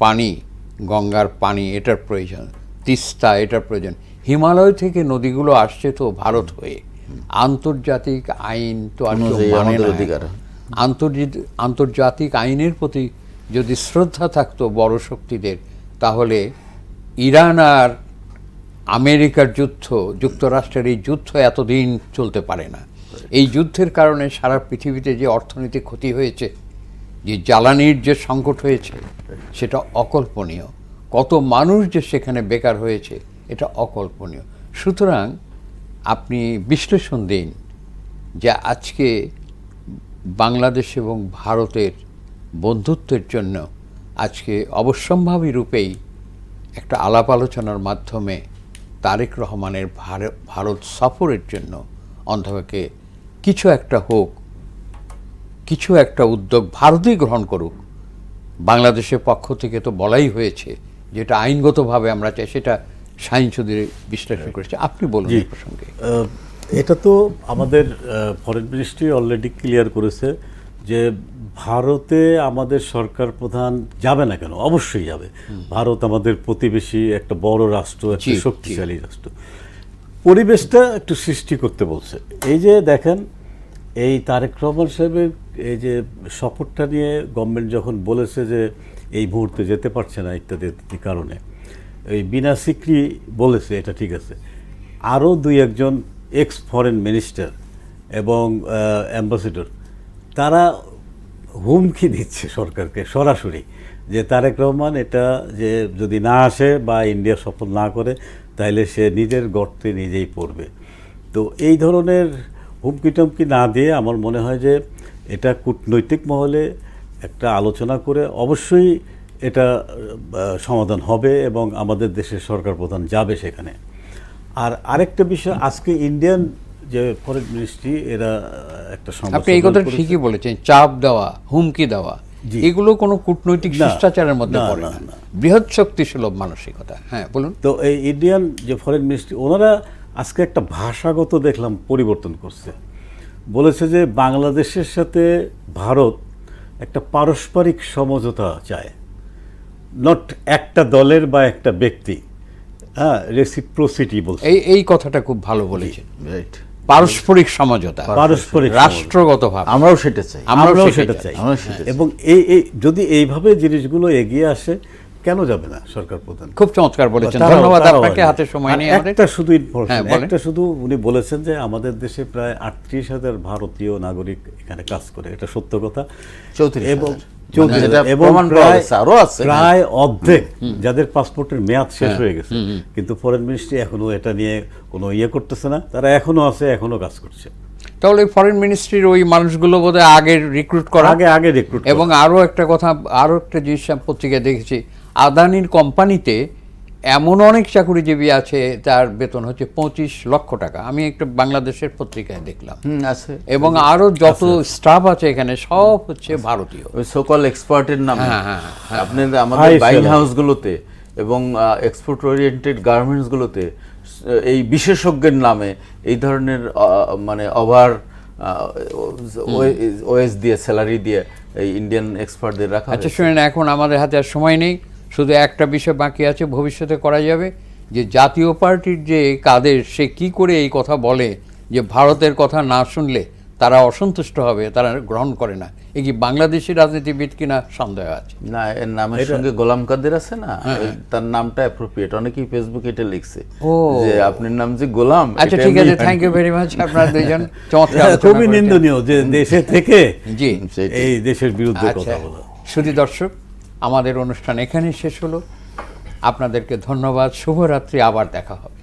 পানি, গঙ্গার পানি, এটার প্রয়োজন, তিস্তা এটার প্রয়োজন। হিমালয় থেকে নদীগুলো আসছে তো ভারত হয়ে, আন্তর্জাতিক আইন তো আর মানে না। আন্তর্জাতিক আইনের প্রতি যদি শ্রদ্ধা থাকতো বড় শক্তিদের, তাহলে ইরান আর আমেরিকার যুদ্ধ, যুক্তরাষ্ট্রের এই যুদ্ধ এতদিন চলতে পারে না। এই যুদ্ধের কারণে সারা পৃথিবীতে যে অর্থনৈতিক ক্ষতি হয়েছে, যে জ্বালানির যে সংকট হয়েছে, সেটা অকল্পনীয়। কত মানুষ যে সেখানে বেকার হয়েছে, এটা অকল্পনীয়। সুতরাং আপনি বিশ্লেষণ দিন যে আজকে বাংলাদেশ এবং ভারতের বন্ধুত্বের জন্য আজকে অবশ্যম্ভাবী রূপেই একটা আলাপ আলোচনার মাধ্যমে তারেক রহমানের ভারত সফরের জন্য অন্ততকে কিছু একটা হোক, কিছু একটা উদ্যোগ ভারতই গ্রহণ করুক। বাংলাদেশের পক্ষ থেকে তো বলাই হয়েছে যেটা আইনগতভাবে আমরা চাই, সেটা শাহীন চৌধুরী বিশ্লেষণ করেছে। আপনি বলুন এই প্রসঙ্গে। এটা তো আমাদের ফরেন মিনিস্ট্রি অলরেডি ক্লিয়ার করেছে যে ভারতে আমাদের সরকার প্রধান যাবে না কেন, অবশ্যই যাবে। ভারত আমাদের প্রতিবেশী, একটা বড় রাষ্ট্র, একটা শক্তিশালী রাষ্ট্র। পরিবেশটা একটু সৃষ্টি করতে বলছে। এই যে দেখেন, এই তারেক রহমান সাহেবের এই যে শপথটা নিয়ে গভর্নমেন্ট যখন বলেছে যে এই মুহূর্তে যেতে পারছে না ইত্যাদি ইত্যাদি কারণে, এই বিনা সিকরি বলেছে, এটা ঠিক আছে। আরও দুই একজন এক্স ফরেন মিনিস্টার এবং অ্যাম্বাসেডর, তারা হুমকি দিচ্ছে সরকারকে সরাসরি যে তারেক রহমান এটা যে যদি না আসে বা ইন্ডিয়া সফল না করে, তাহলে সে নিজের গর্তে নিজেই পড়বে। তো এই ধরনের হুমকি টুমকি না দিয়ে আমার মনে হয় যে এটা কূটনৈতিক মহলে একটা আলোচনা করে অবশ্যই এটা সমাধান হবে এবং আমাদের দেশের সরকার প্রধান যাবে সেখানে। আর আরেকটা বিষয়, আজকে ইন্ডিয়ান যে ফরেন মিনিস্ট্রি এরা একটা আপনি এই কথা ঠিকই বলেছেন, চাপ দেওয়া, হুমকি দেওয়া, জি। এগুলো কোনো কূটনৈতিক না, শিষ্টাচারের মধ্যে না, পড়ে না, না, না। বৃহৎ শক্তিসুলভ মানসিকতা। হ্যাঁ বলুন। তো এই ইন্ডিয়ান যে ফরেন মিনিস্ট্রি, ওনারা আজকে একটা ভাষাগত দেখলাম পরিবর্তন করছে। বলেছে যে বাংলাদেশের সাথে ভারত একটা পারস্পরিক সমঝোতা চায়, নট একটা দলের বা একটা ব্যক্তি। হ্যাঁ, রেসিপ্রোসিটি বলছে। এই কথাটা খুব ভালো বলেছেন, রাইট, পারস্পরিক সমঝোতা, পারস্পরিক রাষ্ট্রগতভাবে। আমরাও সেটা চাই। আমরাও সেটা সেটা চাই। আমরাও সেটা চাই। এবং এই যদি এইভাবে জিনিসগুলো এগিয়ে আসে, কেন যাবে না সরকার প্রধান? খুব চমৎকার বলেছেন, তারাও- ধন্যবাদ তারাও আপনাকে। আসবে। হাতে সময় আর নেই আমাদের। একটা শুধু ইনফরমেশন, হ্যাঁ, বলেন। একটা শুধু উনি বলেছেন যে আমাদের দেশে প্রায় 38,000 ভারতীয় নাগরিক এখানে কাজ করে, এটা সত্য কথা। 34,000 এবং মানে যেটা এবং প্রমাণ পাওয়া প্রায় গেছে, আরো আছে। প্রায় অর্ধেক যাদের পাসপোর্টের মেয়াদ শেষ হয়ে গেছে, কিন্তু ফরেন মিনিস্ট্রি এখনো এটা নিয়ে কোনো ইয়ে করতেছে না। তারা এখনো আছে, এখনো কাজ করছে। তাহলে ফরেন মিনিস্ট্রির ওই মানুষগুলো বোধহয় আগে রিক্রুট করা, আগে রিক্রুট এবং আরও একটা কথা, আরও একটা জিনিস আমি পত্রিকায় দেখেছি, আদানির কোম্পানিতে এমন অনেক চাকুরিজীবী আছে তার বেতন হচ্ছে 25 লক্ষ টাকা। আমি একটা বাংলাদেশের পত্রিকায় দেখলাম। আছে। এবং আরও যত স্টাফ আছে এখানে সব হচ্ছে ভারতীয়। ওই সোকল এক্সপার্টের নামে হ্যাঁ, আপনি আমাদের High বাইং salary। হাউসগুলোতে এবং এক্সপোর্ট ওরিয়েন্টেড গার্মেন্টসগুলোতে এই বিশেষজ্ঞের নামে এই ধরনের মানে ওভার ওএস দিয়ে, স্যালারি দিয়ে এই ইন্ডিয়ান এক্সপার্টদের রাখা আচ্ছা হয়েছে। শুনেন, এখন আমাদের হাতে আর সময় নেই, শুধু একটা বিষয় বাকি আছে, ভবিষ্যতে করা যাবে যে জাতীয় পার্টির যে কাদের, সে কি করে এই কথা বলে যে ভারতের কথা না শুনলে তারা অসন্তুষ্ট হবে, তারা গ্রহণ করে না। এই কি বাংলাদেশের রাজনীতিবিদ কিনা সন্দেহ আছে। না, এর নামের সঙ্গে গোলাম কাদের আছে না, তার নামটা অ্যাপ্রোপ্রিয়েট। অনেকেই ফেসবুকে এটা লিখছে যে আপনার নাম যে গোলাম। আচ্ছা এটা ঠিক আছে, এমনি- থ্যাংক ইউ ভেরি মাচ। আপনারা দুইজন চমৎকার আলোচনা খুবই করেছেন। নিন্দনীয় যে দেশে থেকে জি। সেটাই। এই দেশের বিরুদ্ধে আচ্ছা, কথা বলা। শুধু দর্শক, আমাদের অনুষ্ঠান এখানেই শেষ হলো। আপনাদেরকে ধন্যবাদ, শুভরাত্রি, আবার দেখা হবে।